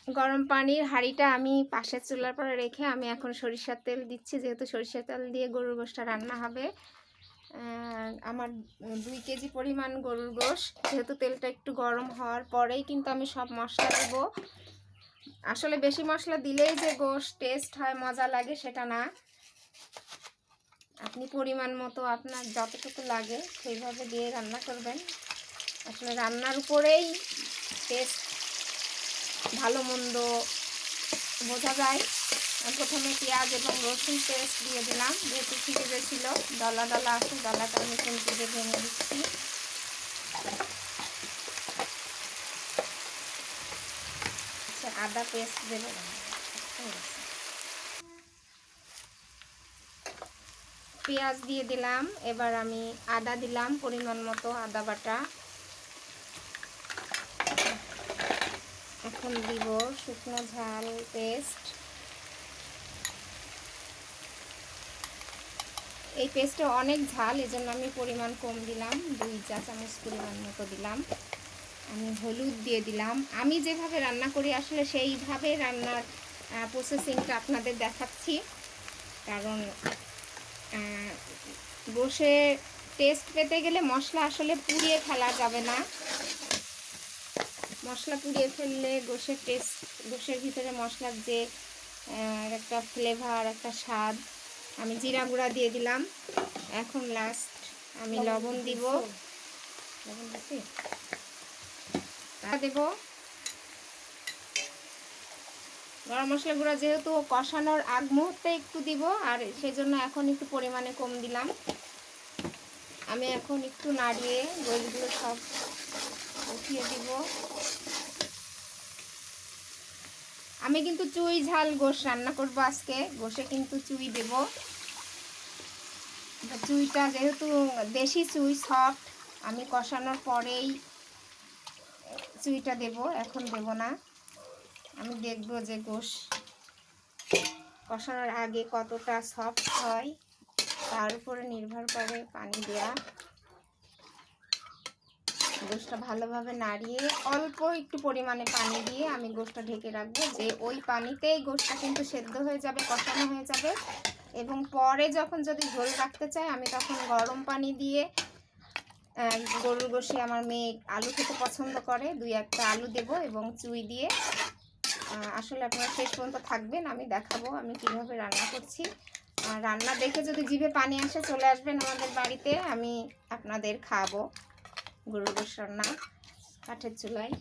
গরম পানির হাঁড়িটা আমি পাশের চুলার পরে রেখে আমি এখন সরিষার তেল দিচ্ছি, যেহেতু সরিষার তেল দিয়ে গরুর গোশটা রান্না হবে। আমার 2 কেজি পরিমাণ গরুর গোশ, যেহেতু তেলটা একটু গরম হওয়ার পরেই কিন্তু আমি সব মশলা দেব। আসলে বেশি মশলা দিলেই যে গোশ টেস্ট হয়, মজা লাগে, সেটা না। আপনি পরিমাণ মতো আপনার যতটুকু লাগে সেইভাবে দিয়ে রান্না করবেন। আসলে রান্নার উপরেই টেস্ট ভালো মন্দ বোঝা যায়। প্রথমে পেঁয়াজ এবং রসুন পেস্ট দিয়ে দিলাম, যেহেতু ছিটে গেছিলো, ডলা ডলা আছে, ডলাটা আমি খুন্তিতে ভেঙে দিচ্ছি। আদা পেস্ট দেবো, পেঁয়াজ দিয়ে দিলাম। এবার আমি আদা দিলাম পরিমাণ মতো, আদা বাটা। এখন দিব শুকনো ঝাল পেস্ট। এই পেস্টে অনেক ঝাল, এজন্য আমি পরিমাণ কম দিলাম, 2 চা চামচ পরিমাণ মতো দিলাম। আমি হলুদ দিয়ে দিলাম। আমি যেভাবে রান্না করি আসলে সেইভাবে রান্নার প্রসেসিংটা আপনাদের দেখাচ্ছি, কারণ গোশে টেস্ট পেতে গেলে মশলা আসলে পুড়িয়ে ফেলা যাবে না। মশলা পুড়িয়ে ফেললে গোশের টেস্ট, গোশের ভিতরে মশলার যে একটা ফ্লেভার, একটা স্বাদ। আমি জিরা গুঁড়া দিয়ে দিলাম। এখন লাস্ট আমি লবণ দিব, লবণ দিচ্ছি, দেব গরম মশলা গুঁড়া, যেহেতু কষানোর আগ মুহূর্তে একটু দিব, আর সেই জন্য এখন একটু পরিমাণে কম দিলাম। আমি এখন একটু নাড়িয়ে গোশগুলো সব উঠিয়ে দিব। আমি কিন্তু চুই ঝাল গোশ রান্না করব আজকে, গোশে কিন্তু চুই দেব। চুইটা যেহেতু দেশি চুই, সফট, আমি কষানোর পরেই চুইটা দেব, এখন দেব না। আমি দেখব যে গোশ কষানোর আগে কতটা সফট হয়, তার উপরে নির্ভর করে পানি দেওয়া। গোশটা ভালোভাবে নাড়িয়ে অল্প একটু পরিমাণে পানি দিয়ে আমি গোশটা ঢেকে রাখবো, যে ওই পানিতেই গোশটা কিন্তু সেদ্ধ হয়ে যাবে, কষানো হয়ে যাবে। এবং পরে যখন যদি ঝোল রাখতে চাই, আমি তখন গরম পানি দিয়ে, গরুর গোশে আমার মেয়ে আলু খেতে পছন্দ করে, 2-1টা আলু দেব এবং চুই দিয়ে। আসলে আপনারা শেষ পর্যন্ত থাকবেন, আমি দেখাবো আমি কিভাবে রান্না করছি। রান্না দেখে যদি জিভে পানি আসে, চলে আসবেন আমাদের বাড়িতে, আমি আপনাদের খাওয়াবো গরুর গোশ রান্না কাঠের চুলায়।